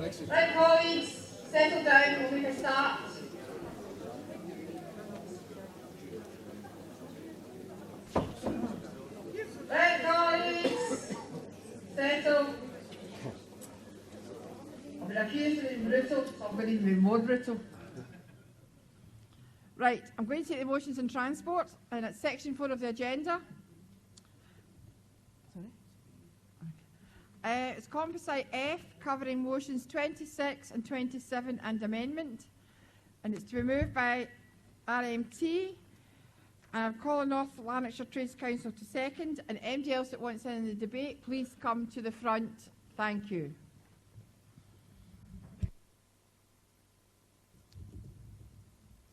Right, colleagues, settle down, we'll make a start. Right, colleagues, settle. I've been accused of being brutal, so I'm going to be more brutal. Right, I'm going to take the motions on transport, and it's section 4 of the agenda. It's composite F, covering motions 26 and 27 and amendment, and it's to be moved by RMT. And I'm calling off Lanarkshire Trades Council to second, and anybody else that wants in the debate, please come to the front. Thank you.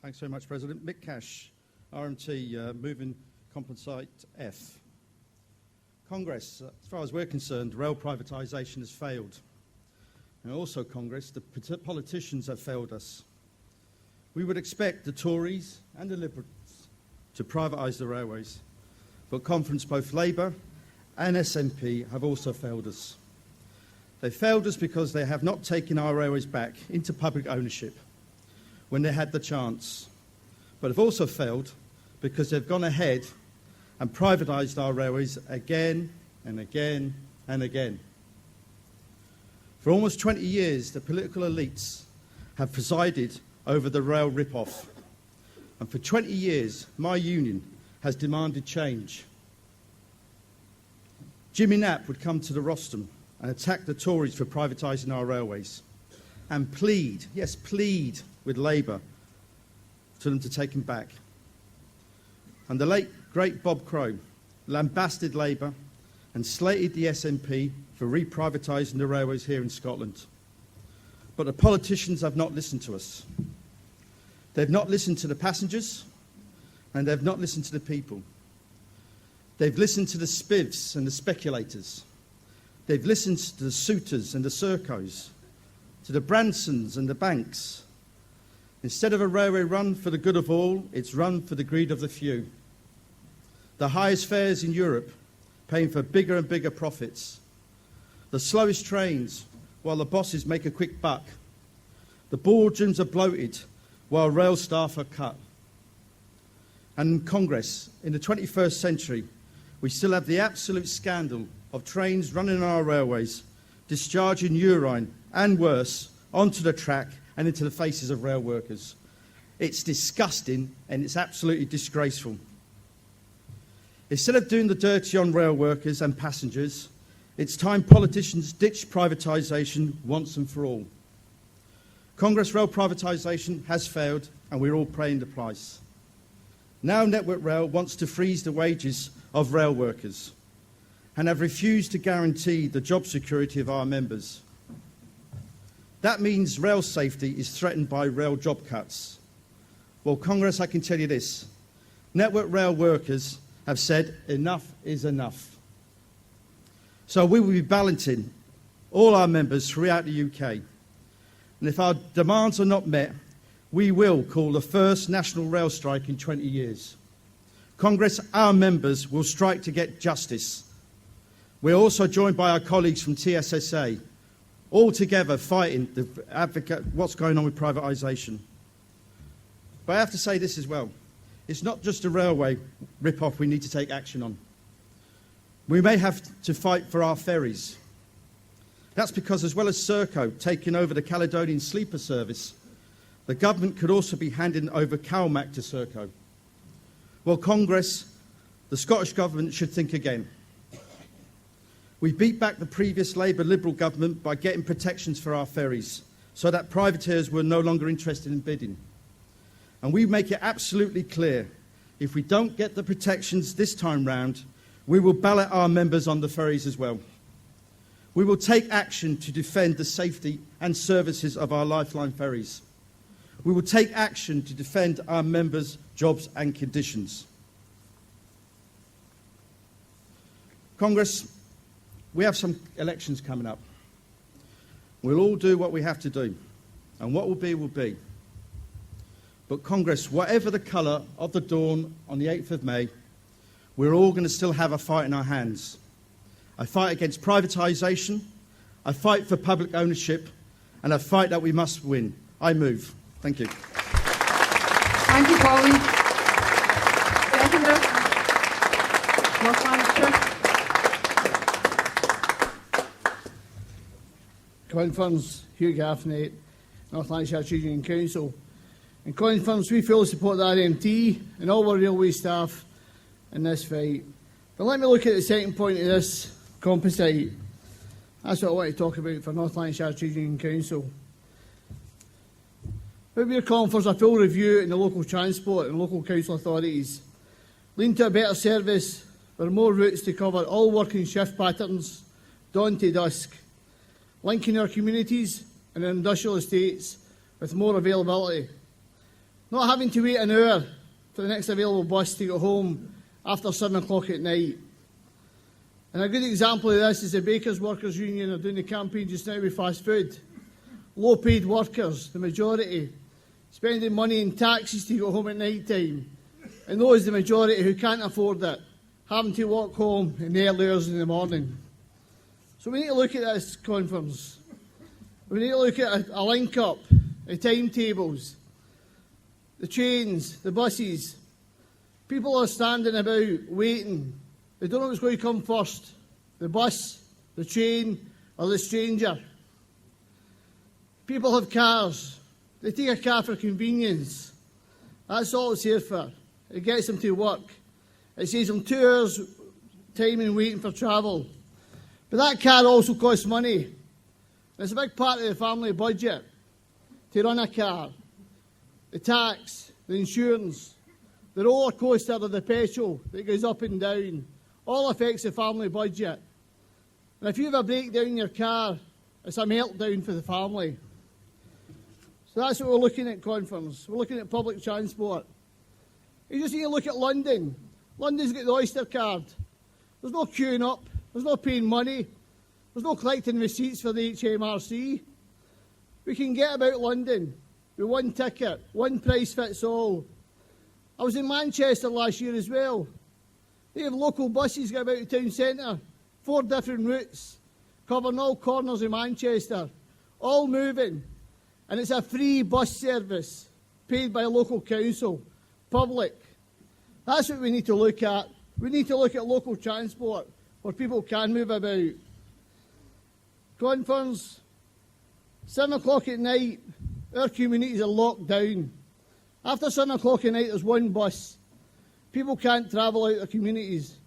Thanks very much, President. Mick Cash, RMT, moving composite F. Congress, as far as we're concerned, rail privatisation has failed. And also, Congress, the politicians have failed us. We would expect the Tories and the Liberals to privatise the railways, but conference both Labour and SNP have also failed us. They failed us because they have not taken our railways back into public ownership when they had the chance, but have also failed because they've gone ahead and privatised our railways again and again and again. For almost 20 years, the political elites have presided over the rail rip-off. And for 20 years, my union has demanded change. Jimmy Knapp would come to the rostrum and attack the Tories for privatising our railways and plead, yes, plead with Labour for them to take him back. And the late, great Bob Crow lambasted Labour and slated the SNP for reprivatising the railways here in Scotland. But the politicians have not listened to us. They've not listened to the passengers, and they've not listened to the people. They've listened to the spivs and the speculators. They've listened to the suitors and the Sercos, to the Bransons and the banks. Instead of a railway run for the good of all, it's run for the greed of the few. The highest fares in Europe, paying for bigger and bigger profits. The slowest trains, while the bosses make a quick buck. The boardrooms are bloated, while rail staff are cut. And in Congress, in the 21st century, we still have the absolute scandal of trains running on our railways, discharging urine and worse onto the track and into the faces of rail workers. It's disgusting and it's absolutely disgraceful. Instead of doing the dirty on rail workers and passengers, it's time politicians ditch privatisation once and for all. Congress rail privatisation has failed and we're all paying the price. Now Network Rail wants to freeze the wages of rail workers and have refused to guarantee the job security of our members. That means rail safety is threatened by rail job cuts. Well, Congress, I can tell you this. Network Rail workers have said enough is enough. So we will be balancing all our members throughout the UK. And if our demands are not met, we will call the first national rail strike in 20 years. Congress, our members will strike to get justice. We're also joined by our colleagues from TSSA, all together fighting to advocate what's going on with privatisation. But I have to say this as well. It's not just a railway rip-off we need to take action on. We may have to fight for our ferries. That's because as well as Serco taking over the Caledonian Sleeper Service, the government could also be handing over CalMac to Serco. Well, Congress, the Scottish Government should think again. We beat back the previous Labour Liberal government by getting protections for our ferries so that privateers were no longer interested in bidding. And we make it absolutely clear, if we don't get the protections this time round, we will ballot our members on the ferries as well. We will take action to defend the safety and services of our lifeline ferries. We will take action to defend our members' jobs and conditions. Congress, we have some elections coming up. We'll all do what we have to do, and what will be will be. But Congress, whatever the colour of the dawn on the 8th of May, we're all going to still have a fight in our hands. A fight against privatisation, a fight for public ownership, and a fight that we must win. I move. Thank you. Thank you, Colin. Seconder. North Lanarkshire. Conference, Hugh Gaffney, North Lanarkshire Trades Union Council. In conference, we fully support the RMT and all our railway staff in this fight. But let me look at the second point of this composite. That's what I want to talk about for North Lanarkshire Trades Union Council. What we're calling for is a full review in the local transport and local council authorities. Lean to a better service with more routes to cover all working shift patterns, dawn to dusk. Linking our communities and our industrial estates with more availability. Not having to wait an hour for the next available bus to go home after 7 o'clock at night. And a good example of this is the Bakers Workers Union are doing the campaign just now with fast food. Low paid workers, the majority, spending money in taxis to go home at night time. And those, the majority, who can't afford it, having to walk home in the early hours in the morning. So we need to look at this conference. We need to look at a link-up, the timetables, the trains, the buses. People are standing about, waiting. They don't know what's going to come first, the bus, the train, or the stranger. People have cars. They take a car for convenience. That's all it's here for. It gets them to work. It saves them 2 hours time and waiting for travel. But that car also costs money. It's a big part of the family budget to run a car. The tax, the insurance, the roller coaster of the petrol that goes up and down, all affects the family budget. And if you have a breakdown in your car, it's a meltdown for the family. So that's what we're looking at, conference. We're looking at public transport. You just need to look at London. London's got the Oyster card. There's no queuing up. There's no paying money. There's no collecting receipts for the HMRC. We can get about London with one ticket, one price fits all. I was in Manchester last year as well. They have local buses get about the town centre, 4 different routes, covering all corners of Manchester, all moving. And it's a free bus service, paid by a local council, public. That's what we need to look at. We need to look at local transport where people can move about. Conference, 7 o'clock at night, our communities are locked down. After 7 o'clock at night, there's one bus. People can't travel out of their communities.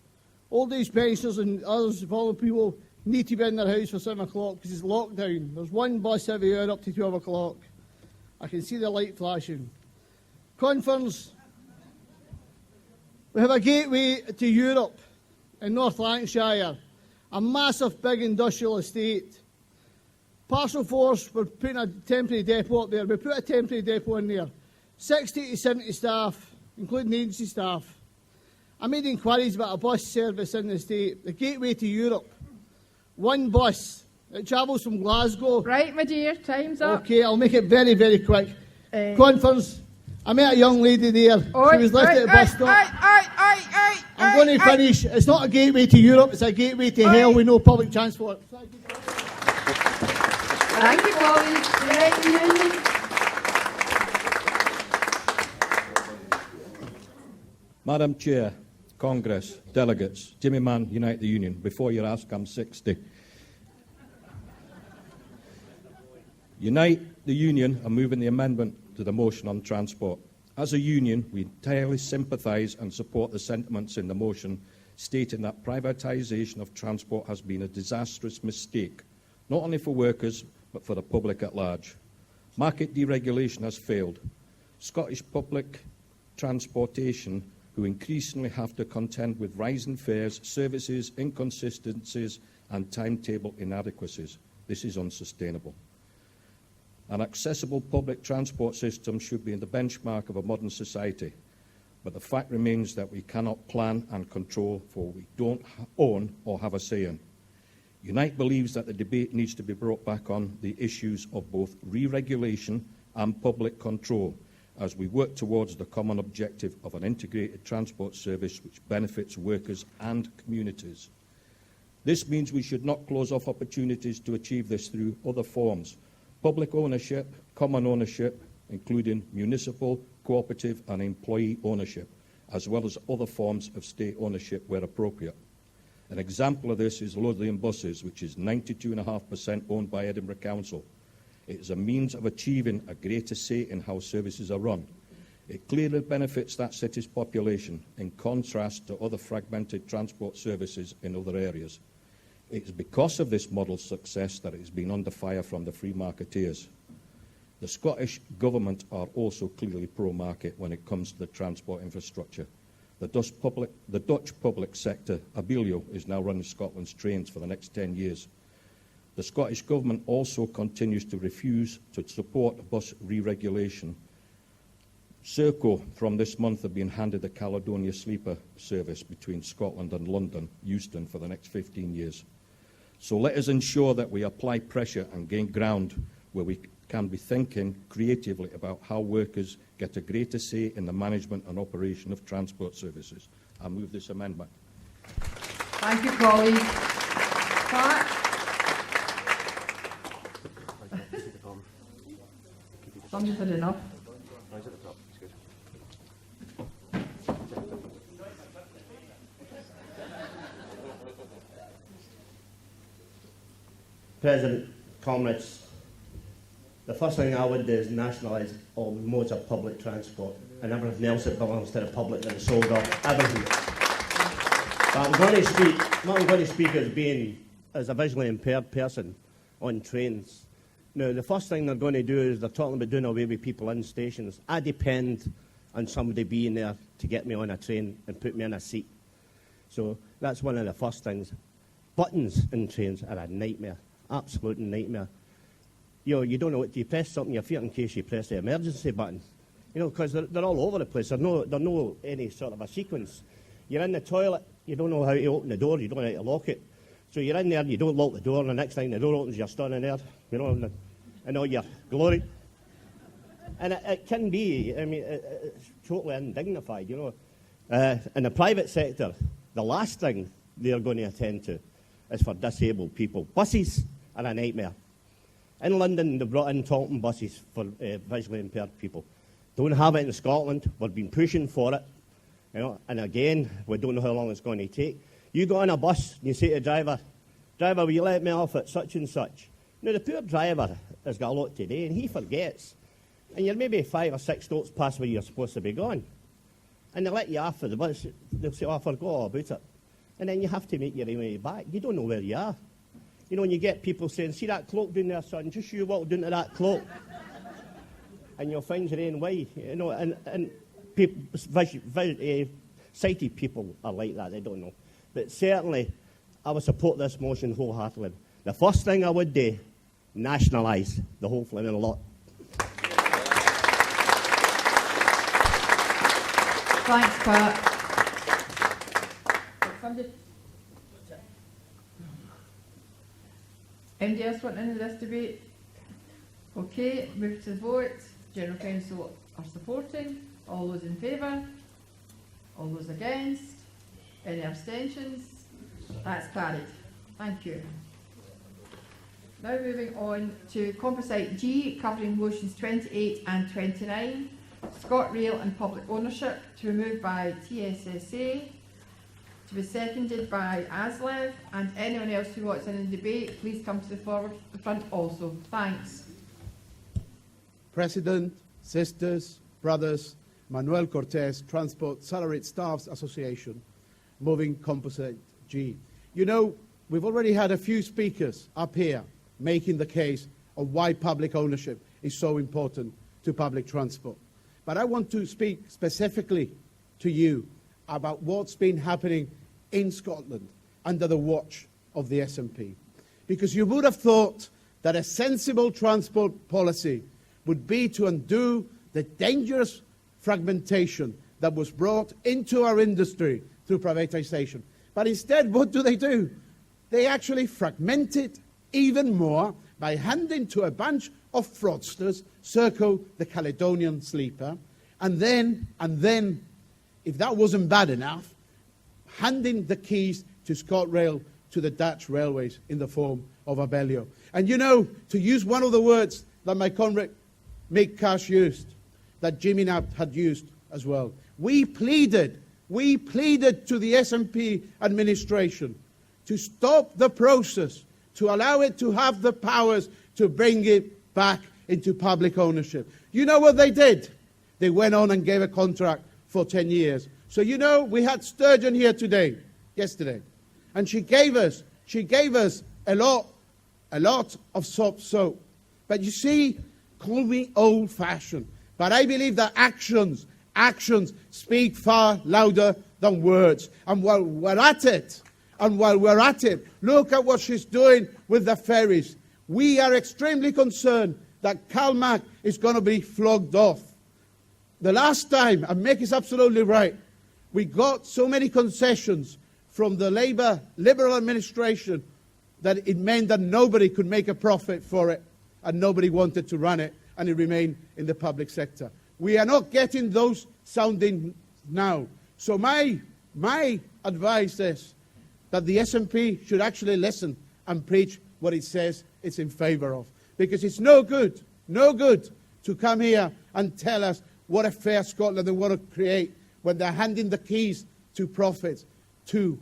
Old age pensioners and others, vulnerable people, need to be in their house for 7 o'clock because it's locked down. There's one bus every hour up to 12 o'clock. I can see the light flashing. Conference, we have a gateway to Europe in North Lanarkshire, a massive big industrial estate. Parcel Force, we're putting a temporary depot up there. We put a temporary depot in there. 60 to 70 staff, including agency staff. I made inquiries about a bus service in the estate, the gateway to Europe. One bus. It travels from Glasgow. Right, my dear, time's up. Okay, I'll make it very, very quick. Conference. I met a young lady there. She was left at the bus stop. I'm going to finish. It's not a gateway to Europe, it's a gateway to hell with no public transport. Thank you, Colin. Right, Union. Madam Chair, Congress, delegates, Jimmy Mann, Unite the Union. Before you ask, I'm 60. Unite the Union are moving the amendment to the motion on transport. As a union, we entirely sympathise and support the sentiments in the motion stating that privatisation of transport has been a disastrous mistake, not only for workers but for the public at large. Market deregulation has failed. Scottish public transportation, who increasingly have to contend with rising fares, services, inconsistencies and timetable inadequacies. This is unsustainable. An accessible public transport system should be the benchmark of a modern society, but the fact remains that we cannot plan and control for what we don't own or have a say in. Unite believes that the debate needs to be brought back on the issues of both re-regulation and public control as we work towards the common objective of an integrated transport service which benefits workers and communities. This means we should not close off opportunities to achieve this through other forms, public ownership, common ownership, including municipal, cooperative and employee ownership, as well as other forms of state ownership where appropriate. An example of this is Lothian Buses, which is 92.5% owned by Edinburgh Council. It is a means of achieving a greater say in how services are run. It clearly benefits that city's population, in contrast to other fragmented transport services in other areas. It is because of this model's success that it has been under fire from the free marketeers. The Scottish Government are also clearly pro-market when it comes to the transport infrastructure. The Dutch public sector, Abellio, is now running Scotland's trains for the next 10 years. The Scottish Government also continues to refuse to support bus re-regulation. Serco, from this month, have been handed the Caledonia sleeper service between Scotland and London, Euston, for the next 15 years. So let us ensure that we apply pressure and gain ground where we can be thinking creatively about how workers get a greater say in the management and operation of transport services. I move this amendment. Thank you, colleague. Pat? Somebody's had enough. President, comrades, the first thing I would do is nationalise all modes of public transport and everything else that belongs to the public that is sold off, everything. But I'm going to speak as a visually impaired person on trains. Now, the first thing they're going to do is they're talking about doing away with people in stations. I depend on somebody being there to get me on a train and put me in a seat. So that's one of the first things. Buttons in trains are a nightmare, absolute nightmare. You don't know what, do you press something in your feet in case you press the emergency button? Because they're all over the place. There's no any sort of a sequence. You're in the toilet, you don't know how to open the door, you don't know how to lock it. So you're in there, you don't lock the door, and the next time the door opens, you're standing there, in all your glory. And it can be, it's totally undignified, In the private sector, the last thing they're going to attend to is for disabled people. Buses are a nightmare. In London, they brought in Taunton buses for visually impaired people. Don't have it in Scotland. We've been pushing for it. And again, we don't know how long it's going to take. You go on a bus and you say to the driver, will you let me off at such and such? Now, the poor driver has got a lot to do, and he forgets. And you're maybe 5 or 6 stops past where you're supposed to be going. And they let you off of the bus. They'll say, I forgot all about it. And then you have to make your way back. You don't know where you are. And you get people saying, see that cloak down there, son? Just you walk down to that cloak. And you'll find your own way. And people, sighted people are like that. They don't know. But certainly, I would support this motion wholeheartedly. The first thing I would do, nationalise the whole flaming lot. Thanks, Pat. Anybody else want into this debate? Okay, move to the vote. General Council are supporting. All those in favour? All those against? Any abstentions? That's carried. Thank you. Now moving on to Composite G, covering motions 28 and 29. ScotRail and public ownership, to be moved by TSSA, to be seconded by ASLEV, and anyone else who wants in the debate, please come to the front also. Thanks. President, sisters, brothers, Manuel Cortez, Transport Salaried Staffs Association, moving Composite G. We've already had a few speakers up here making the case of why public ownership is so important to public transport. But I want to speak specifically to you about what's been happening in Scotland under the watch of the SNP. Because you would have thought that a sensible transport policy would be to undo the dangerous fragmentation that was brought into our industry through privatisation. But instead, what do? They actually fragment it even more by handing to a bunch of fraudsters, Serco, the Caledonian sleeper, and then, if that wasn't bad enough, handing the keys to ScotRail to the Dutch railways in the form of Abellio. And you know, to use one of the words that my comrade Mick Cash used, that Jimmy Knapp had used as well, we pleaded to the SNP administration to stop the process, to allow it to have the powers to bring it back into public ownership. You know what they did? They went on and gave a contract for 10 years. So you know, we had Sturgeon here yesterday, and she gave us a lot of soft soap. But you see, call me old-fashioned, but I believe that actions speak far louder than words. And while we're at it, look at what she's doing with the ferries. We are extremely concerned that CalMac is going to be flogged off. The last time, and Mick is absolutely right, we got so many concessions from the Liberal administration that it meant that nobody could make a profit for it, and nobody wanted to run it, and it remained in the public sector. We are not getting those sounding now. So my advice is that the SNP should actually listen and preach what it says it's in favour of. Because it's no good to come here and tell us what a fair Scotland they want to create when they're handing the keys to profits to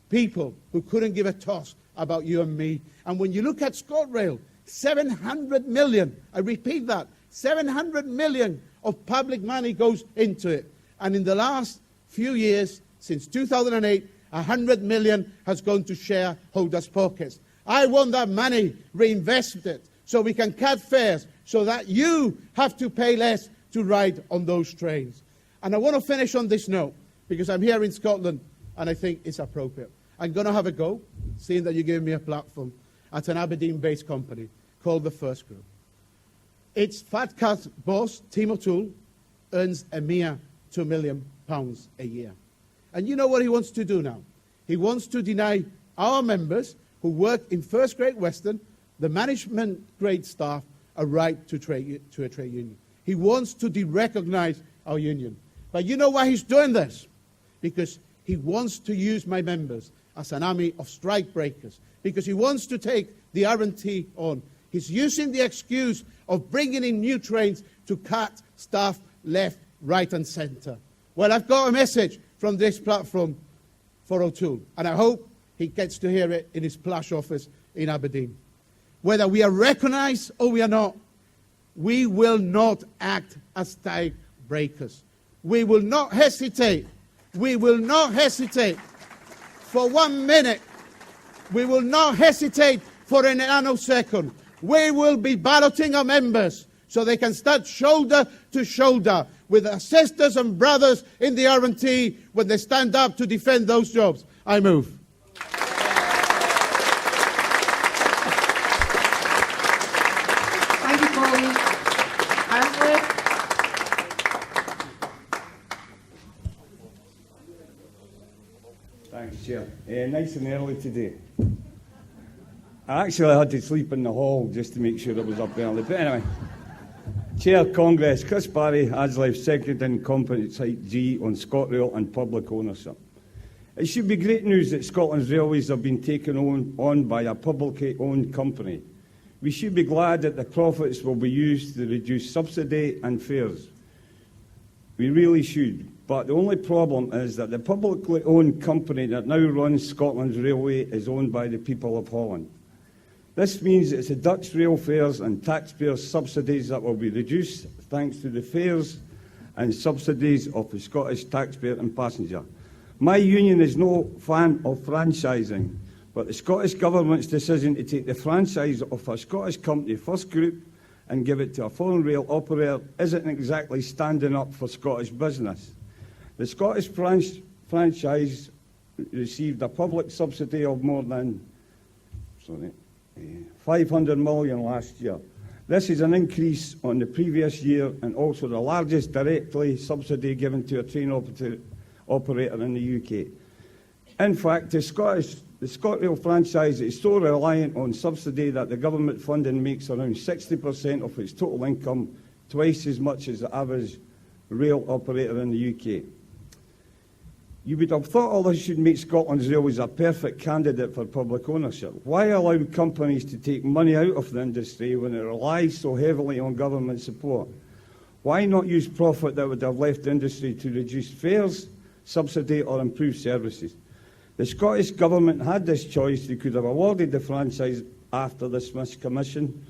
people who couldn't give a toss about you and me. And when you look at ScotRail, 700 million, I repeat that, 700 million of public money goes into it. And in the last few years, since 2008, 100 million has gone to shareholders' pockets. I want that money reinvested so we can cut fares so that you have to pay less to ride on those trains. And I want to finish on this note, because I'm here in Scotland and I think it's appropriate. I'm going to have a go, seeing that you gave me a platform, at an Aberdeen-based company called the First Group. Its Fat Cat boss, Tim O'Toole, earns a mere £2 million a year. And you know what he wants to do now? He wants to deny our members who work in First Great Western, the management grade staff, a right to a trade union. He wants to derecognise our union. But you know why he's doing this? Because he wants to use my members as an army of strike breakers. Because he wants to take the RT on. He's using the excuse of bringing in new trains to cut staff left, right and centre. Well, I've got a message from this platform for O'Toole, and I hope he gets to hear it in his plush office in Aberdeen. Whether we are recognised or we are not, we will not act as strike breakers. We will not hesitate. We will not hesitate for 1 minute. We will not hesitate for a nanosecond. We will be balloting our members so they can stand shoulder to shoulder with their sisters and brothers in the R&T when they stand up to defend those jobs. I move. Thank you, colleagues. Ansley? Thanks, Chair. Nice and early today. I actually had to sleep in the hall just to make sure it was up early. But anyway, Chair Congress, Chris Barry, Adslife Secretary and Competent G on ScotRail and public ownership. It should be great news that Scotland's railways have been taken on by a publicly owned company. We should be glad that the profits will be used to reduce subsidy and fares. We really should. But the only problem is that the publicly owned company that now runs Scotland's railway is owned by the people of Holland. This means it's the Dutch rail fares and taxpayers' subsidies that will be reduced thanks to the fares and subsidies of the Scottish taxpayer and passenger. My union is no fan of franchising, but the Scottish Government's decision to take the franchise of a Scottish company, First Group, and give it to a foreign rail operator isn't exactly standing up for Scottish business. The Scottish franchise received a public subsidy of more than 500 million last year. This is an increase on the previous year and also the largest directly subsidy given to a train operator in the UK. In fact, the ScotRail franchise is so reliant on subsidy that the government funding makes around 60% of its total income, twice as much as the average rail operator in the UK. You would have thought all this should make Scotland's railways a perfect candidate for public ownership. Why allow companies to take money out of the industry when it relies so heavily on government support? Why not use profit that would have left the industry to reduce fares, subsidy or improve services? The Scottish Government had this choice. They could have awarded the franchise after the Smith Commission,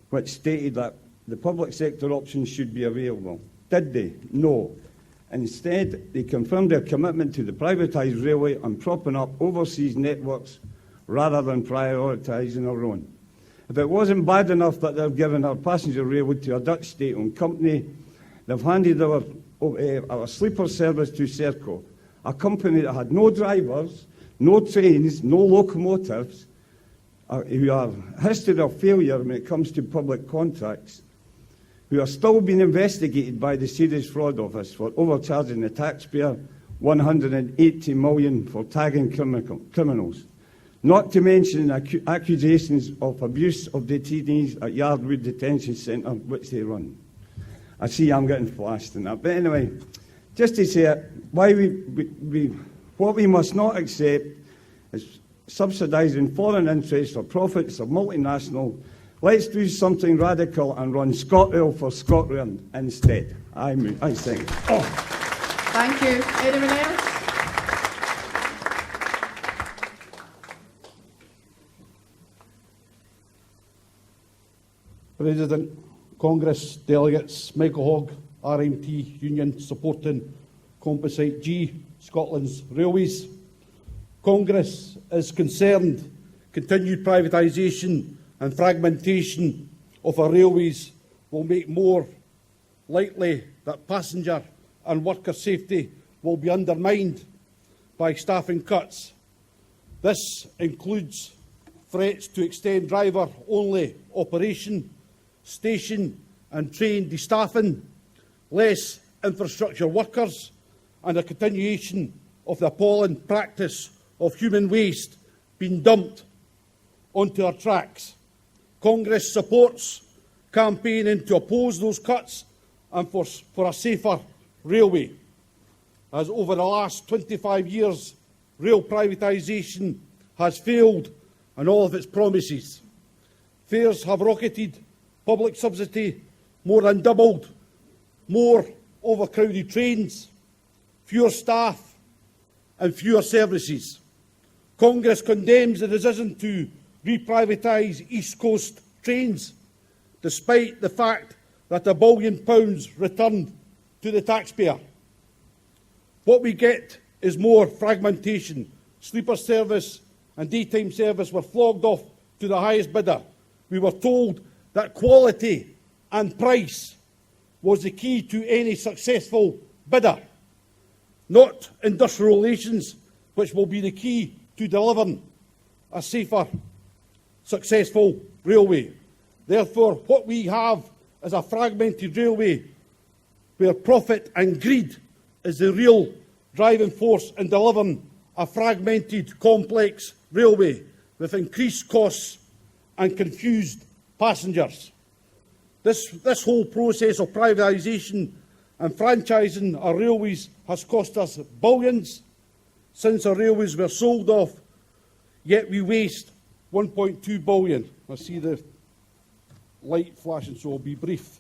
which stated that the public sector options should be available. Did they? No. Instead, they confirmed their commitment to the privatised railway and propping up overseas networks rather than prioritising our own. If it wasn't bad enough that they've given our passenger railway to a Dutch state-owned company, they've handed our sleeper service to Serco, a company that had no drivers, no trains, no locomotives, who are a history of failure when it comes to public contracts, who are still being investigated by the Serious Fraud Office for overcharging the taxpayer $180 million for tagging criminals, not to mention accusations of abuse of detainees at Yardwood Detention Centre, which they run. I see I'm getting flashed in that. But anyway, just to say it, what we must not accept is subsidising foreign interests or profits of multinational. Let's do something radical and run ScotRail for Scotland instead. I think. Oh. Thank you. Anyone else? President, Congress, delegates, Michael Hogg, RMT Union supporting Composite G, Scotland's railways. Congress is concerned continued privatisation and fragmentation of our railways will make more likely that passenger and worker safety will be undermined by staffing cuts. This includes threats to extend driver-only operation, station and train destaffing, less infrastructure workers, and a continuation of the appalling practice of human waste being dumped onto our tracks. Congress supports campaigning to oppose those cuts and for a safer railway. As over the last 25 years, rail privatisation has failed on all of its promises. Fares have rocketed, public subsidy more than doubled, more overcrowded trains, fewer staff and fewer services. Congress condemns the decision to reprivatise East Coast trains, despite the fact that £1 billion returned to the taxpayer. What we get is more fragmentation. Sleeper service and daytime service were flogged off to the highest bidder. We were told that quality and price was the key to any successful bidder, not industrial relations, which will be the key to delivering a safer, successful railway. Therefore, what we have is a fragmented railway where profit and greed is the real driving force in delivering a fragmented, complex railway with increased costs and confused passengers. This whole process of privatisation and franchising our railways has cost us billions since our railways were sold off, yet we waste £1.2 billion. I see the light flashing, so I'll be brief.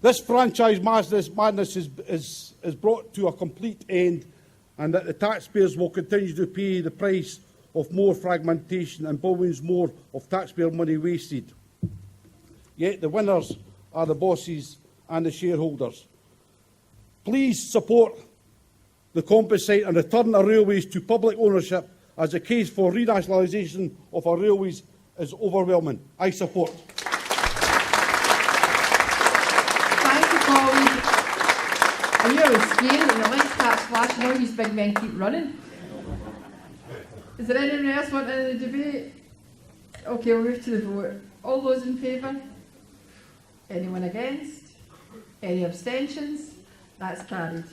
This franchise madness is brought to a complete end, and that the taxpayers will continue to pay the price of more fragmentation and billions more of taxpayer money wasted. Yet the winners are the bosses and the shareholders. Please support the composite and return our railways to public ownership, as the case for renationalisation of our railways is overwhelming. I support. Thank you, colleague. Are you really scared when the lights start flashing, all these big men keep running? Is there anyone else wanting in the debate? Okay, we'll move to the vote. All those in favour? Anyone against? Any abstentions? That's carried.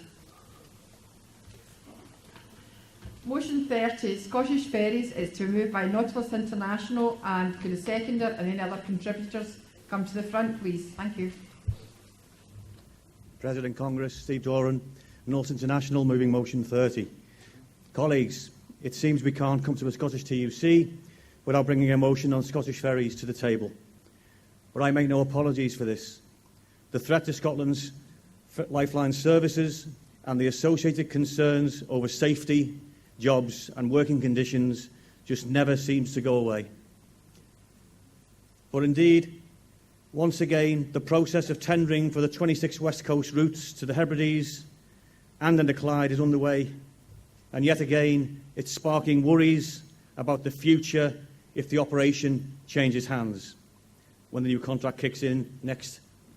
Motion 30, Scottish Ferries, is to be moved by Nautilus International, and could a seconder and any other contributors come to the front, please? Thank you. President Congress, Steve Doran. North International, moving motion 30. Colleagues, it seems we can't come to a Scottish TUC without bringing a motion on Scottish ferries to the table. But I make no apologies for this. The threat to Scotland's lifeline services and the associated concerns over safety, jobs and working conditions just never seems to go away. But indeed, once again, the process of tendering for the 26 West Coast routes to the Hebrides and in the Clyde is underway, and yet again it's sparking worries about the future if the operation changes hands when the new contract kicks in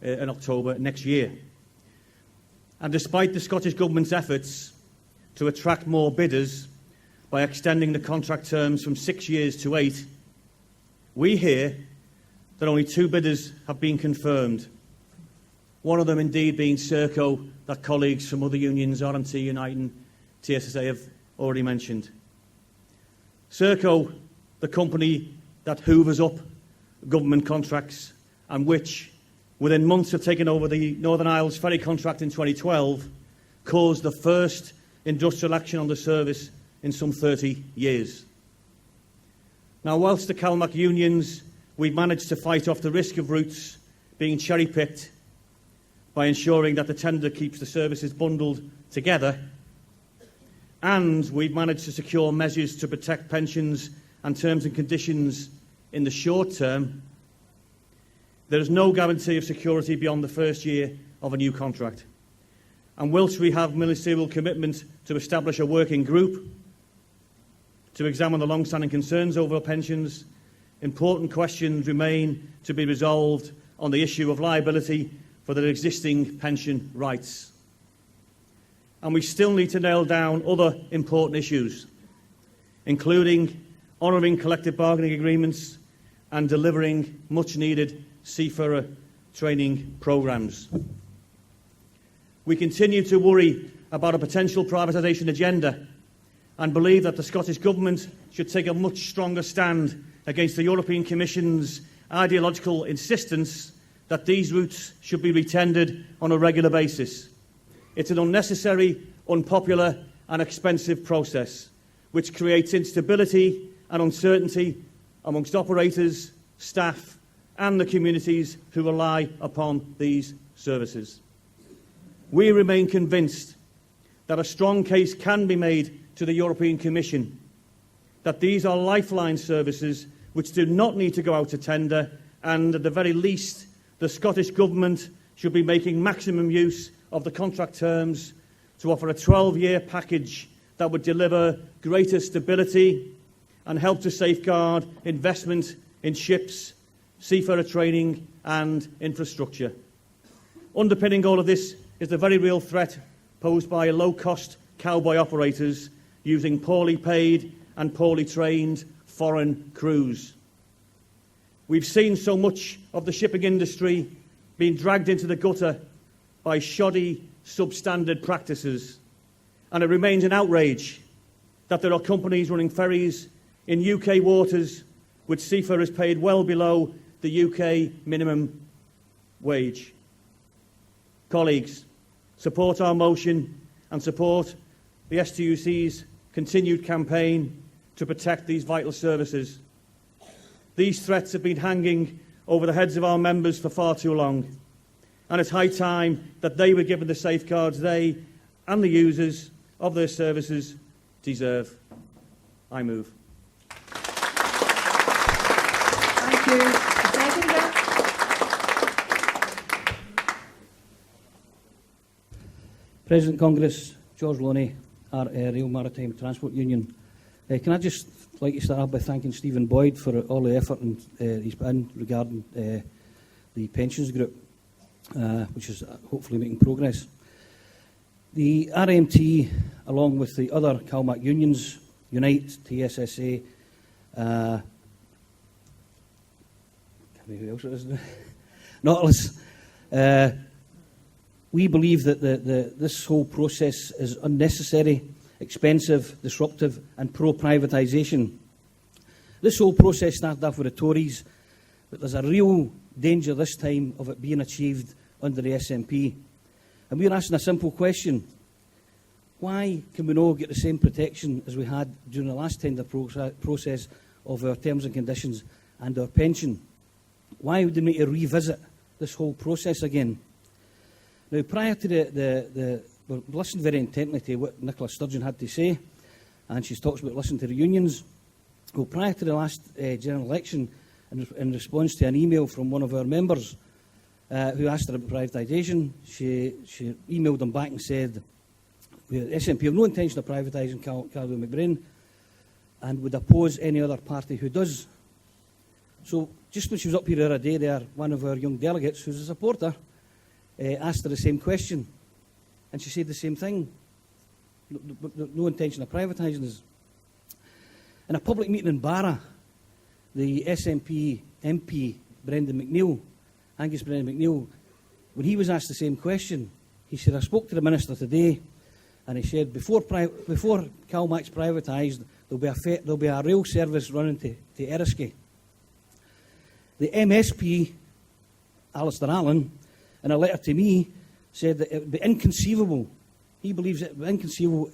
in October next year. And despite the Scottish Government's efforts to attract more bidders by extending the contract terms from 6 years to 8, we hear that only 2 bidders have been confirmed. One of them indeed being Serco, that colleagues from other unions, RMT, Unite and TSSA have already mentioned. Serco, the company that hoovers up government contracts and which, within months of taking over the Northern Isles ferry contract in 2012, caused the first industrial action on the service in some 30 years. Now, whilst the CalMac unions, we've managed to fight off the risk of routes being cherry-picked by ensuring that the tender keeps the services bundled together, and we've managed to secure measures to protect pensions and terms and conditions in the short term, there is no guarantee of security beyond the first year of a new contract. And whilst we have ministerial commitment to establish a working group to examine the long-standing concerns over pensions, important questions remain to be resolved on the issue of liability for their existing pension rights. And we still need to nail down other important issues, including honouring collective bargaining agreements and delivering much-needed seafarer training programmes. We continue to worry about a potential privatisation agenda and believe that the Scottish Government should take a much stronger stand against the European Commission's ideological insistence that these routes should be retendered on a regular basis. It's an unnecessary, unpopular and expensive process which creates instability and uncertainty amongst operators, staff and the communities who rely upon these services. We remain convinced that a strong case can be made to the European Commission that these are lifeline services which do not need to go out to tender, and at the very least the Scottish Government should be making maximum use of the contract terms to offer a 12-year package that would deliver greater stability and help to safeguard investment in ships, seafarer training and infrastructure. Underpinning all of this is the very real threat posed by low-cost cowboy operators using poorly paid and poorly trained foreign crews. We've seen so much of the shipping industry being dragged into the gutter by shoddy, substandard practices, and it remains an outrage that there are companies running ferries in UK waters with seafarers paid well below the UK minimum wage. Colleagues, support our motion and support the STUC's continued campaign to protect these vital services. These threats have been hanging over the heads of our members for far too long, and it's high time that they were given the safeguards they and the users of their services deserve. I move. Thank you. Seconder. President Congress, George Loney, Rail Maritime Transport Union. Can I just like to start off by thanking Stephen Boyd for all the effort he's put in regarding the pensions group, which is hopefully making progress. The RMT, along with the other CalMac unions, Unite, TSSA, who else it is? Nautilus, we believe that this whole process is unnecessary, expensive, disruptive and pro-privatisation. This whole process started off with the Tories, but there's a real danger this time of it being achieved under the SNP. And we're asking a simple question. why can we not get the same protection as we had during the last tender process of our terms and conditions and our pension? Why would they need to revisit this whole process again? Now, prior to we listened very intently to what Nicola Sturgeon had to say, and she talks about listening to the unions. Well, prior to the last general election, in response to an email from one of our members who asked her about privatisation, she emailed them back and said, SNP have no intention of privatising Calwell McBrain and would oppose any other party who does. So, just when she was up here the other day there, one of our young delegates, who's a supporter, asked her the same question. And she said the same thing. No intention of privatising us. In a public meeting in Barra, the SNP MP, Angus Brendan McNeill, when he was asked the same question, he said, I spoke to the Minister today, and he said, before Calmac's privatised, there'll be a rail service running to Eriskay. The MSP, Alistair Allen, in a letter to me, said that it would be inconceivable. He believes it would be inconceivable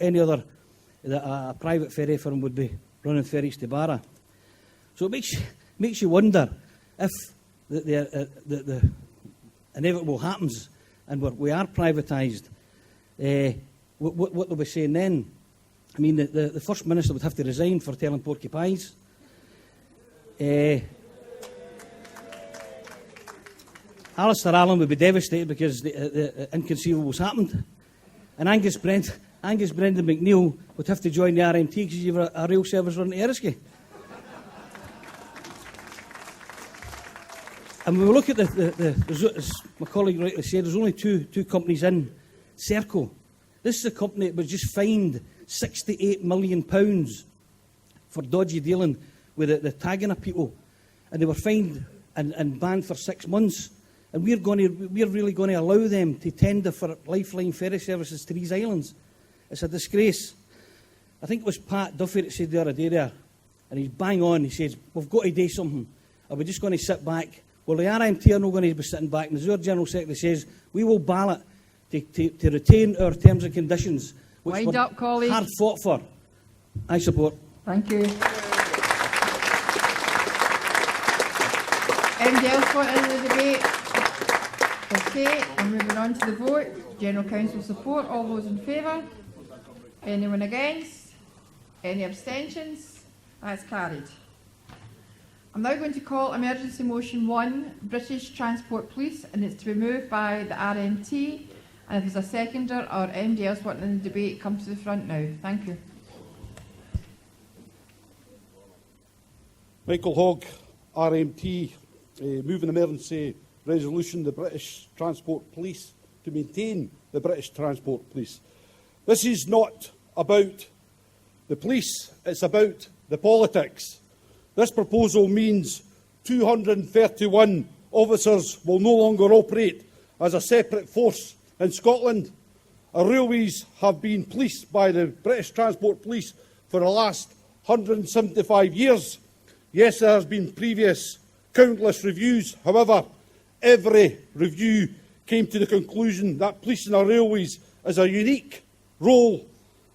that a private ferry firm would be running ferries to Barra. So it makes you wonder if the inevitable happens and we are privatised, what they'll be saying then. I mean, the First Minister would have to resign for telling porky pies. Alistair Allen would be devastated because the inconceivable's happened. And Angus Brendan McNeill would have to join the RMT because you have a rail service running to Eriskay. And when we look at as my colleague rightly said, there's only two companies in. Serco. This is a company that was just fined £68 million for dodgy dealing with the tagging of people. And they were fined and banned for 6 months. And we're really going to allow them to tender for lifeline ferry services to these islands. It's a disgrace. I think it was Pat Duffy that said the other day there, and he's bang on, he says, we've got to do something. Are we just going to sit back? Well, the RMT are not going to be sitting back. And as our General Secretary says, we will ballot to retain our terms and conditions, which Wind up, colleague. hard fought for. I support. Thank you. Anybody else want in the debate? Okay, and moving on to the vote. General Council support. All those in favour? Anyone against? Any abstentions? That's carried. I'm now going to call Emergency Motion 1, British Transport Police, and it's to be moved by the RMT. And if there's a seconder or anybody else wanting in the debate, come to the front now. Thank you. Michael Hogg, RMT, move an emergency resolution, the British Transport Police, to maintain the British Transport Police. This is not about the police, it's about the politics. This proposal means 231 officers will no longer operate as a separate force in Scotland. Our railways have been policed by the British Transport Police for the last 175 years. Yes, there has been previous countless reviews. However, every review came to the conclusion that policing our railways is a unique role,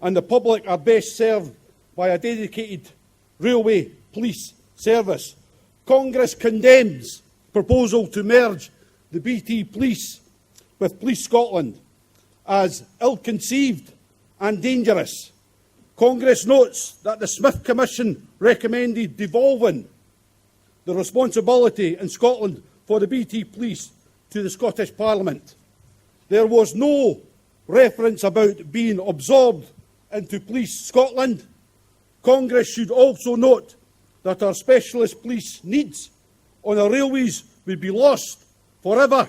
and the public are best served by a dedicated railway police service. Congress condemns proposal to merge the BT Police with Police Scotland as ill-conceived and dangerous. Congress notes that the Smith Commission recommended devolving the responsibility in Scotland for the BT Police to the Scottish Parliament. There was no reference about being absorbed into Police Scotland. Congress should also note that our specialist police needs on our railways would be lost forever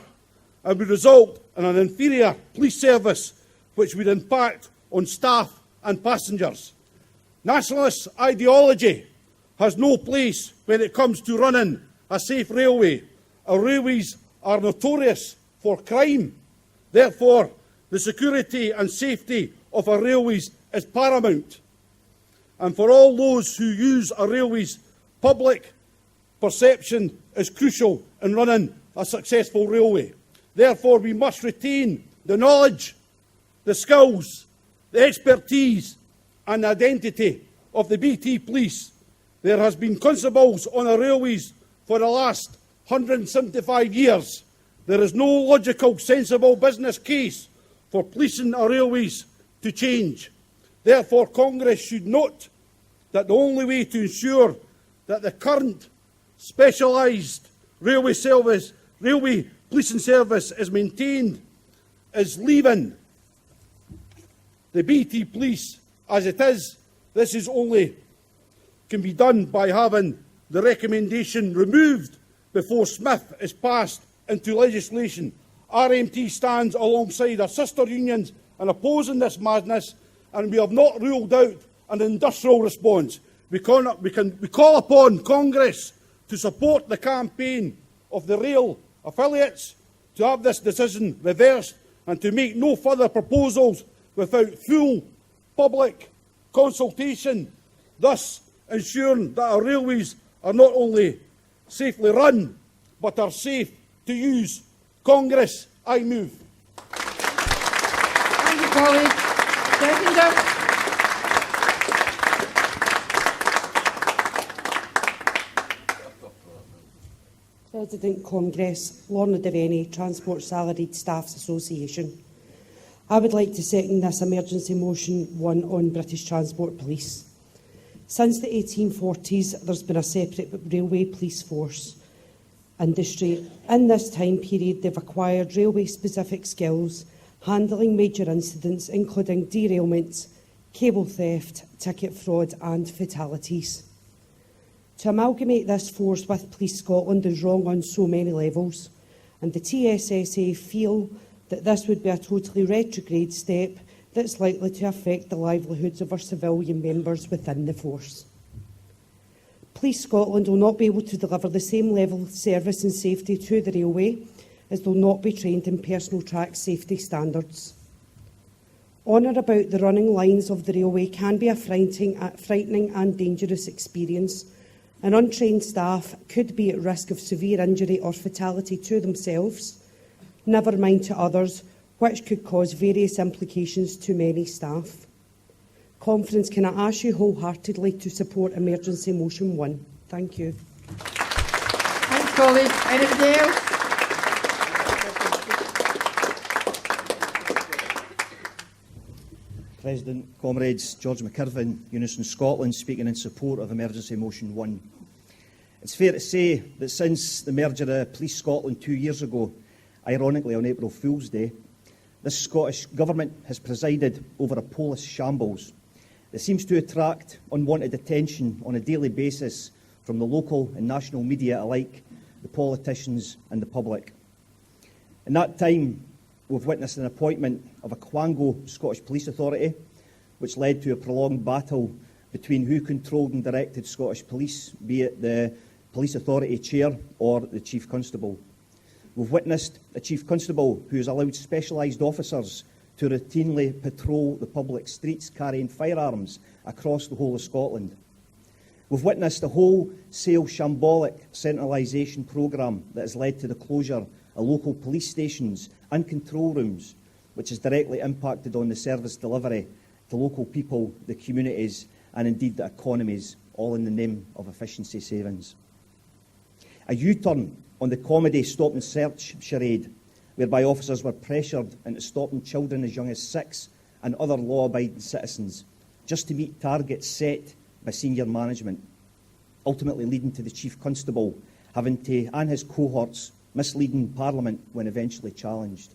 and would result in an inferior police service which would impact on staff and passengers. Nationalist ideology has no place when it comes to running a safe railway. Our railways are notorious for crime. Therefore, the security and safety of our railways is paramount. And for all those who use our railways, public perception is crucial in running a successful railway. Therefore, we must retain the knowledge, the skills the expertise and identity of the BT Police. There has been constables on our railways for the last 175 years. There is no logical, sensible business case for policing our railways to change. Therefore, Congress should note that the only way to ensure that the current specialised railway policing service is maintained is leaving the BT Police as it is. This is only can be done by having the recommendation removed before Smith is passed into legislation. RMT stands alongside our sister unions in opposing this madness, and we have not ruled out an industrial response. We call upon Congress to support the campaign of the rail affiliates to have this decision reversed and to make no further proposals without full public consultation, thus ensuring that our railways are not only safely run but are safe to use. Congress, I move. Thank you, colleague. Seconder. President Congress, Lorna Devaney, Transport Salaried Staffs Association. I would like to second this emergency motion 1 on British Transport Police. Since the 1840s, there's been a separate railway police force industry. In this time period, they've acquired railway-specific skills, handling major incidents, including derailments, cable theft, ticket fraud and fatalities. To amalgamate this force with Police Scotland is wrong on so many levels, and the TSSA feel that this would be a totally retrograde step that's likely to affect the livelihoods of our civilian members within the force. Police Scotland will not be able to deliver the same level of service and safety to the railway, as they'll not be trained in personal track safety standards. On or about the running lines of the railway can be a frightening and dangerous experience, and untrained staff could be at risk of severe injury or fatality to themselves, never mind to others, which could cause various implications to many staff. Conference, can I ask you wholeheartedly to support emergency motion 1? Thank you. Thanks, colleague. Anybody else? President, comrades, George McKirvin, Unison Scotland, speaking in support of emergency motion 1. It's fair to say that since the merger of Police Scotland 2 years ago, ironically on April Fool's Day, this Scottish Government has presided over a police shambles that seems to attract unwanted attention on a daily basis from the local and national media alike, the politicians and the public. In that time, we've witnessed an appointment of a quango Scottish Police Authority, which led to a prolonged battle between who controlled and directed Scottish Police, be it the Police Authority Chair or the Chief Constable. We've witnessed a Chief Constable who has allowed specialised officers to routinely patrol the public streets carrying firearms across the whole of Scotland. We've witnessed a wholesale shambolic centralisation programme that has led to the closure of local police stations and control rooms, which has directly impacted on the service delivery to local people, the communities and indeed the economies, all in the name of efficiency savings. A U-turn on the comedy stop and search charade, whereby officers were pressured into stopping children as young as 6 and other law-abiding citizens just to meet targets set by senior management, ultimately leading to the Chief Constable having to, and his cohorts, misleading Parliament when eventually challenged.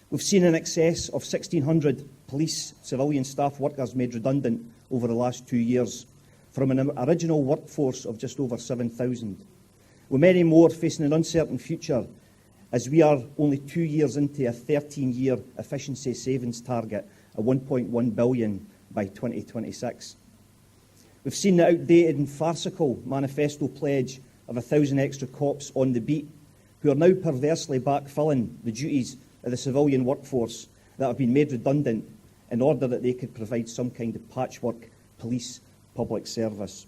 We've seen in excess of 1,600 police civilian staff workers made redundant over the last 2 years, from an original workforce of just over 7,000, with many more facing an uncertain future as we are only 2 years into a 13-year efficiency savings target of £1.1 billion by 2026. We've seen the outdated and farcical manifesto pledge of 1,000 extra cops on the beat, who are now perversely backfilling the duties of the civilian workforce that have been made redundant in order that they could provide some kind of patchwork police public service.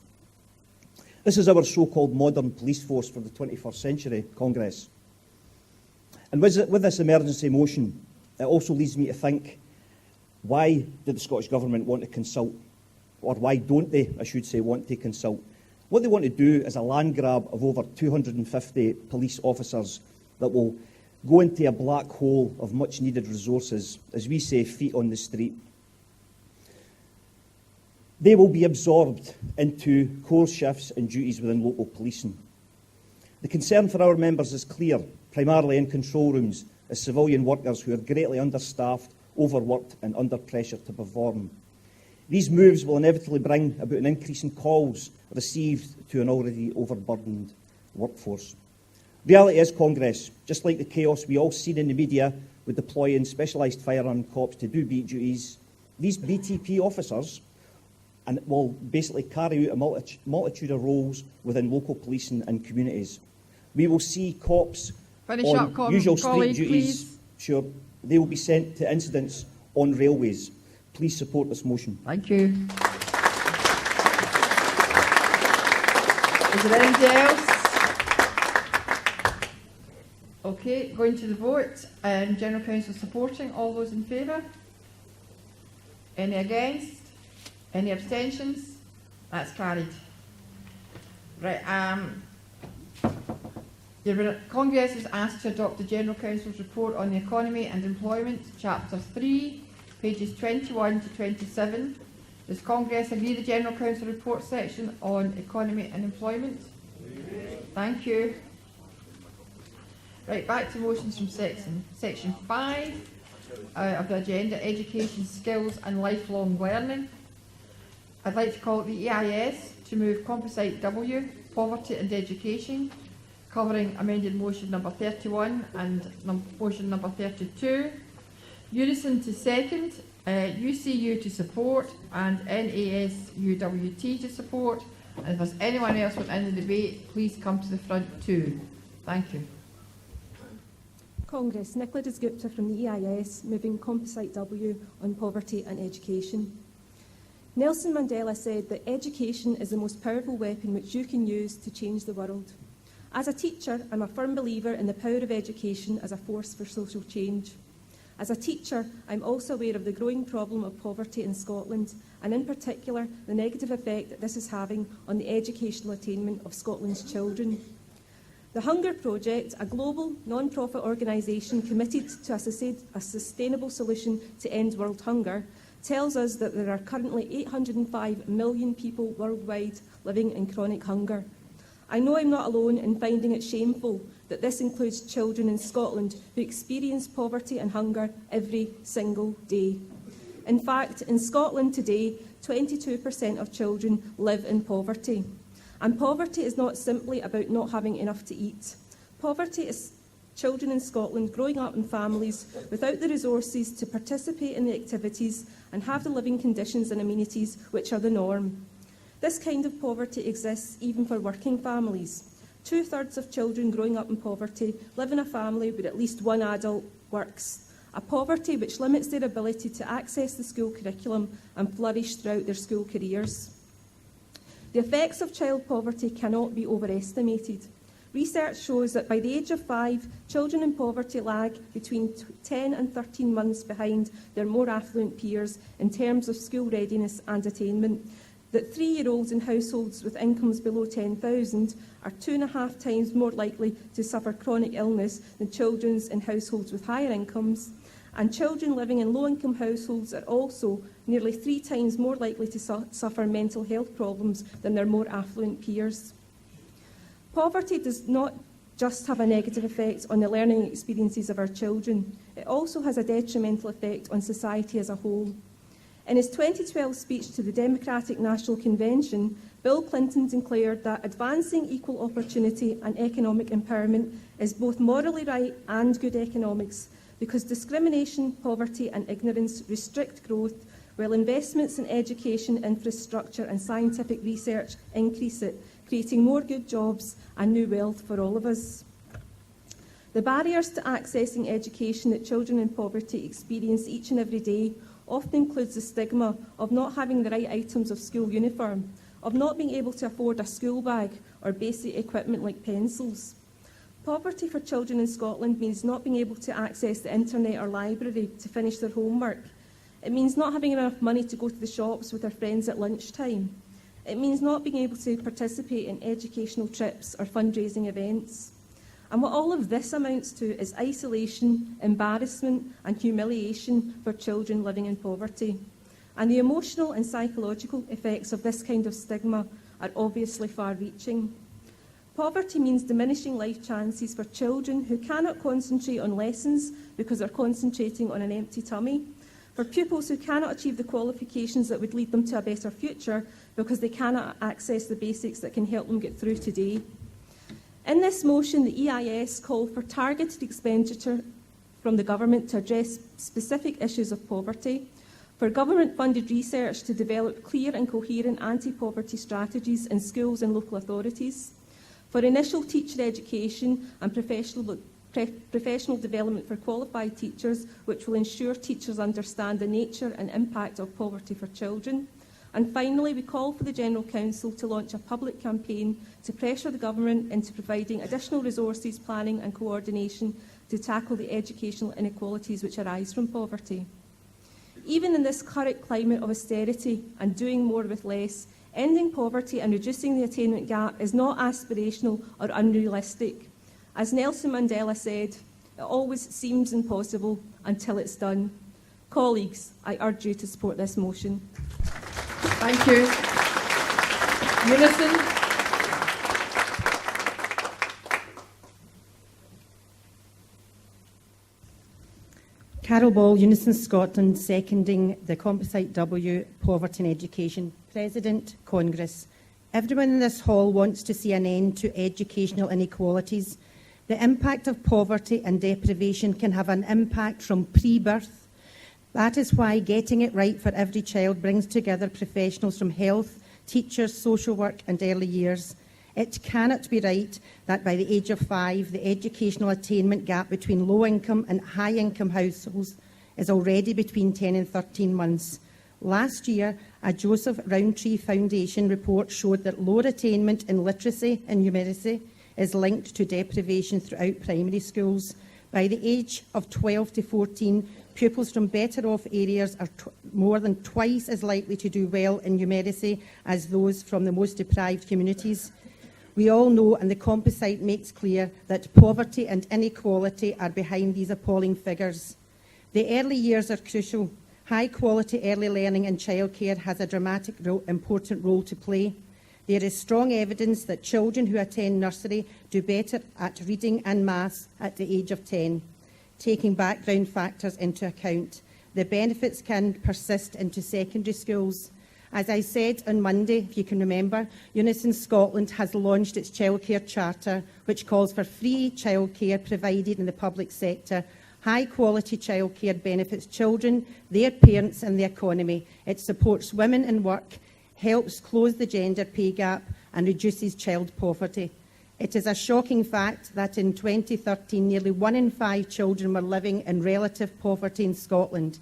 This is our so-called modern police force for the 21st century, Congress. And with this emergency motion, it also leads me to think, Why did the Scottish Government want to consult? Or why don't they, I should say, want to consult? What they want to do is a land grab of over 250 police officers that will go into a black hole of much needed resources, as we say, feet on the street. They will be absorbed into core shifts and duties within local policing. The concern for our members is clear, primarily in control rooms, as civilian workers who are greatly understaffed, overworked and under pressure to perform. These moves will inevitably bring about an increase in calls received to an already overburdened workforce. Reality is, Congress, just like the chaos we all seen in the media with deploying specialised firearm cops to do beat duties, these BTP officers and will basically carry out a multitude of roles within local policing and communities. We will see cops on usual street duties. Please. Sure, they will be sent to incidents on railways. Please support this motion. Thank you. Is there anything else? Okay, going to the vote. General Council supporting. All those in favour? Any against? Any abstentions? That's carried. Right. The Congress is asked to adopt the General Council's report on the economy and employment, Chapter 3, pages 21 to 27. Does Congress agree the General Council report section on economy and employment? Thank you. Right, back to motions from section 5 of the agenda, education, skills and lifelong learning. I'd like to call it the EIS to move Composite W, poverty and education, covering amended motion number 31 and motion number 32. Unison to second, UCU to support and NASUWT to support. And if there's anyone else within the debate, please come to the front too. Thank you. Congress, Nicola Gupta from the EIS, moving Composite W on poverty and education. Nelson Mandela said that education is the most powerful weapon which you can use to change the world. As a teacher, I'm a firm believer in the power of education as a force for social change. As a teacher, I'm also aware of the growing problem of poverty in Scotland, and in particular, the negative effect that this is having on the educational attainment of Scotland's children. The Hunger Project, a global non-profit organisation committed to a sustainable solution to end world hunger, tells us that there are currently 805 million people worldwide living in chronic hunger. I know I'm not alone in finding it shameful that this includes children in Scotland who experience poverty and hunger every single day. In fact, in Scotland today, 22% of children live in poverty. And poverty is not simply about not having enough to eat. Poverty is children in Scotland growing up in families without the resources to participate in the activities and have the living conditions and amenities which are the norm. This kind of poverty exists even for working families. 2/3 of children growing up in poverty live in a family where at least one adult works, a poverty which limits their ability to access the school curriculum and flourish throughout their school careers. The effects of child poverty cannot be overestimated. Research shows that by the age of 5, children in poverty lag between 10 and 13 months behind their more affluent peers in terms of school readiness and attainment, that 3-year-olds in households with incomes below 10,000 are 2.5 times more likely to suffer chronic illness than children in households with higher incomes, and children living in low-income households are also nearly 3 times more likely to suffer mental health problems than their more affluent peers. Poverty does not just have a negative effect on the learning experiences of our children, it also has a detrimental effect on society as a whole. In his 2012 speech to the Democratic National Convention, Bill Clinton declared that advancing equal opportunity and economic empowerment is both morally right and good economics, because discrimination, poverty and ignorance restrict growth, while investments in education, infrastructure and scientific research increase it, creating more good jobs and new wealth for all of us. The barriers to accessing education that children in poverty experience each and every day often includes the stigma of not having the right items of school uniform, of not being able to afford a school bag or basic equipment like pencils. Poverty for children in Scotland means not being able to access the internet or library to finish their homework. It means not having enough money to go to the shops with our friends at lunchtime. It means not being able to participate in educational trips or fundraising events. And what all of this amounts to is isolation, embarrassment and humiliation for children living in poverty. And the emotional and psychological effects of this kind of stigma are obviously far-reaching. Poverty means diminishing life chances for children who cannot concentrate on lessons because they're concentrating on an empty tummy, for pupils who cannot achieve the qualifications that would lead them to a better future because they cannot access the basics that can help them get through today. In this motion, the EIS call for targeted expenditure from the government to address specific issues of poverty, for government-funded research to develop clear and coherent anti-poverty strategies in schools and local authorities, for initial teacher education and professional development for qualified teachers, which will ensure teachers understand the nature and impact of poverty for children. And finally, we call for the General Council to launch a public campaign to pressure the government into providing additional resources, planning and coordination to tackle the educational inequalities which arise from poverty. Even in this current climate of austerity and doing more with less, ending poverty and reducing the attainment gap is not aspirational or unrealistic. As Nelson Mandela said, it always seems impossible until it's done. Colleagues, I urge you to support this motion. Thank you. Unison. Carol Ball, Unison Scotland, seconding the Composite W, Poverty and Education. President, Congress. Everyone in this hall wants to see an end to educational inequalities. The impact of poverty and deprivation can have an impact from pre-birth. That is why getting it right for every child brings together professionals from health, teachers, social work and early years. It cannot be right that by the age of 5, the educational attainment gap between low-income and high-income households is already between 10 and 13 months. Last year, a Joseph Rowntree Foundation report showed that lower attainment in literacy and numeracy is linked to deprivation throughout primary schools. By the age of 12 to 14, pupils from better-off areas are more than twice as likely to do well in numeracy as those from the most deprived communities. We all know, and the composite makes clear, that poverty and inequality are behind these appalling figures. The early years are crucial. High-quality early learning and childcare has a important role to play. There is strong evidence that children who attend nursery do better at reading and maths at the age of 10. Taking background factors into account, the benefits can persist into secondary schools. As I said on Monday, if you can remember, Unison Scotland has launched its childcare charter, which calls for free childcare provided in the public sector. High-quality childcare benefits children, their parents and the economy. It supports women in work, helps close the gender pay gap and reduces child poverty. It is a shocking fact that in 2013, nearly 1 in 5 children were living in relative poverty in Scotland.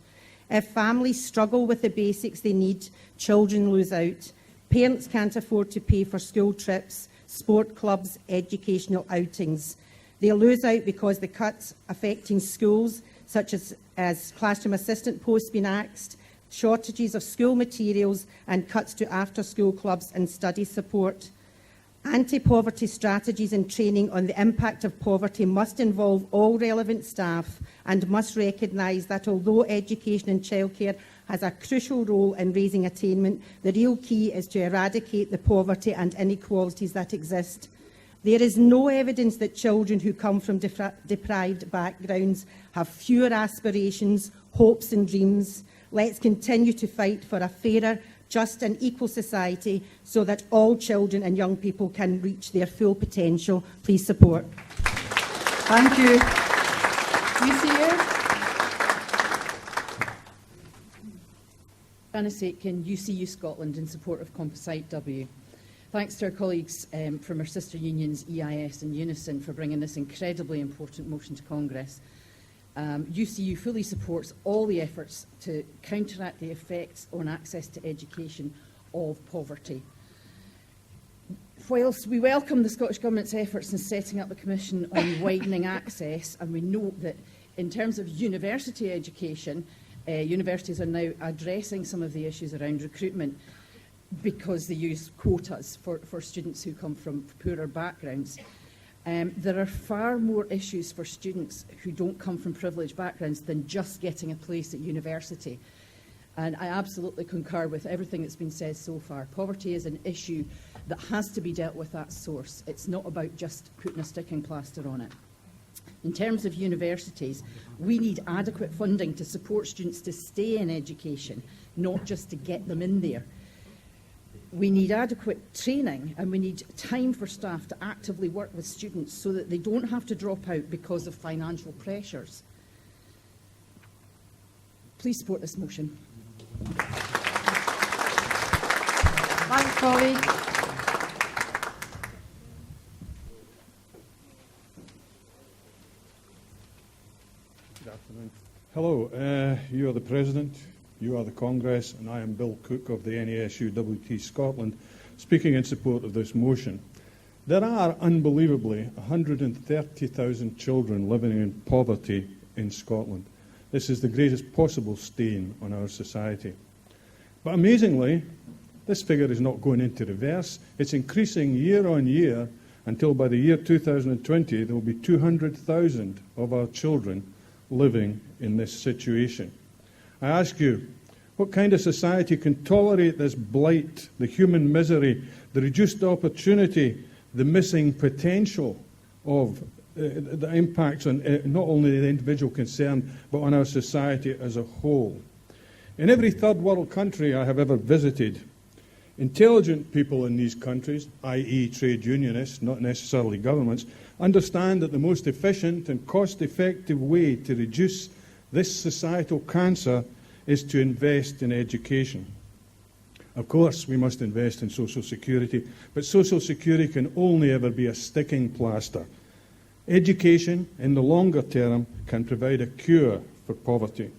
If families struggle with the basics they need, children lose out. Parents can't afford to pay for school trips, sport clubs, educational outings. They lose out because the cuts affecting schools, such as classroom assistant posts being axed, shortages of school materials and cuts to after-school clubs and study support. Anti-poverty strategies and training on the impact of poverty must involve all relevant staff and must recognise that although education and childcare has a crucial role in raising attainment, the real key is to eradicate the poverty and inequalities that exist. There is no evidence that children who come from deprived backgrounds have fewer aspirations, hopes and dreams. Let's continue to fight for a fairer, just and equal society so that all children and young people can reach their full potential. Please support. Thank you. UCU. Janice Aitken, UCU Scotland, in support of Composite W. Thanks to our colleagues from our sister unions, EIS and Unison, for bringing this incredibly important motion to Congress. UCU fully supports all the efforts to counteract the effects on access to education of poverty. Whilst we welcome the Scottish Government's efforts in setting up the Commission on widening access, and we note that in terms of university education, Universities are now addressing some of the issues around recruitment because they use quotas for students who come from poorer backgrounds. There are far more issues for students who don't come from privileged backgrounds than just getting a place at university. And I absolutely concur with everything that's been said so far. Poverty is an issue that has to be dealt with at source. It's not about just putting a sticking plaster on it. In terms of universities, we need adequate funding to support students to stay in education, not just to get them in there. We need adequate training, and we need time for staff to actively work with students so that they don't have to drop out because of financial pressures. Please support this motion. Thanks, colleague. Good afternoon. Hello, you are the President, you are the Congress, and I am Bill Cook of the NASUWT Scotland, speaking in support of this motion. There are, unbelievably, 130,000 children living in poverty in Scotland. This is the greatest possible stain on our society. But amazingly, this figure is not going into reverse. It's increasing year on year until by the year 2020 there will be 200,000 of our children living in this situation. I ask you, what kind of society can tolerate this blight, the human misery, the reduced opportunity, the missing potential of the impacts on not only the individual concerned, but on our society as a whole? In every third world country I have ever visited, intelligent people in these countries, i.e. trade unionists, not necessarily governments, understand that the most efficient and cost-effective way to reduce this societal cancer is to invest in education. Of course, we must invest in social security, but social security can only ever be a sticking plaster. Education, in the longer term, can provide a cure for poverty.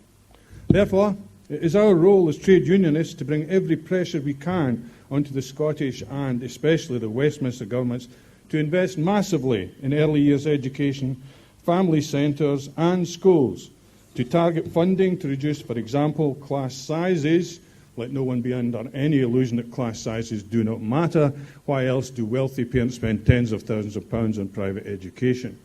Therefore, it is our role as trade unionists to bring every pressure we can onto the Scottish and especially the Westminster governments to invest massively in early years education, family centres and schools, to target funding to reduce, for example, class sizes. Let no one be under any illusion that class sizes do not matter. Why else do wealthy parents spend tens of thousands of pounds on private education?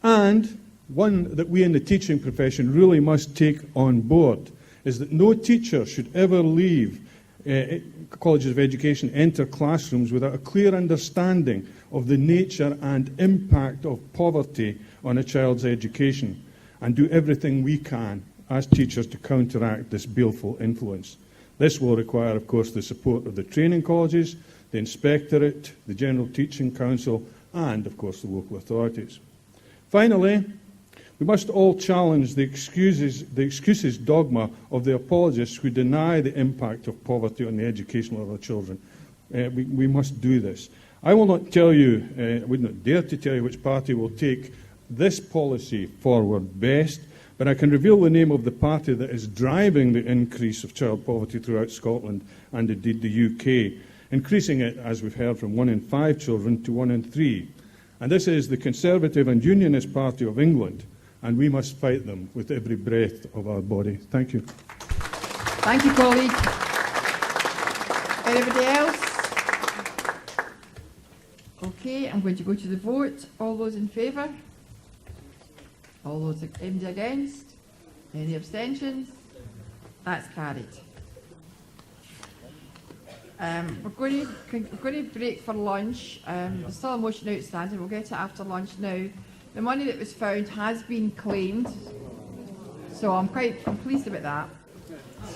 And one that we in the teaching profession really must take on board is that no teacher should ever leave colleges of education, enter classrooms without a clear understanding of the nature and impact of poverty on a child's education, and do everything we can as teachers to counteract this baleful influence. This will require, of course, the support of the training colleges, the Inspectorate, the General Teaching Council, and, of course, the local authorities. Finally, we must all challenge the excuses dogma of the apologists who deny the impact of poverty on the education of our children. We must do this. I will not tell you, I would not dare to tell you which party will take this policy forward best, but I can reveal the name of the party that is driving the increase of child poverty throughout Scotland and indeed the UK, increasing it, as we've heard, from 1 in 5 children to 1 in 3. And this is the Conservative and Unionist Party of England, and we must fight them with every breath of our body. Thank you. Thank you, colleague. Anybody else? Okay, I'm going to go to the vote. All those in favour? All those anybody against? Any abstentions? That's carried. We're going to break for lunch. There's still a motion outstanding. We'll get it after lunch now. The money that was found has been claimed, so I'm pleased about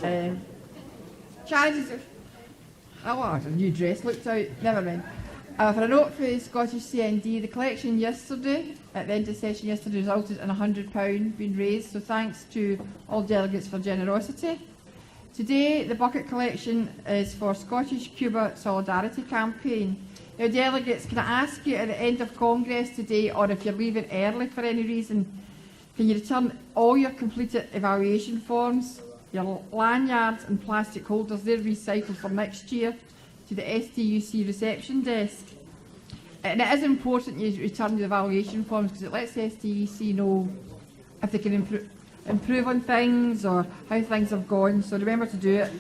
that. Challenges. Oh, a new dress looked out. Never mind. For a note for the Scottish CND, the collection yesterday, at the end of the session yesterday, resulted in £100 being raised, so thanks to all delegates for generosity. Today, the bucket collection is for Scottish Cuba Solidarity Campaign. Now, delegates, can I ask you at the end of Congress today, or if you're leaving early for any reason, can you return all your completed evaluation forms, your lanyards and plastic holders, they're recycled for next year, to the STUC reception desk. And it is important you return the evaluation forms because it lets the STUC know if they can improve. improve on things or how things have gone. So remember to do it.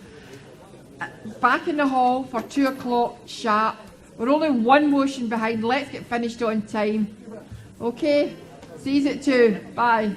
Back in the hall for 2 o'clock sharp. We're only one motion behind. Let's get finished on time. Okay? See you at 2. Bye.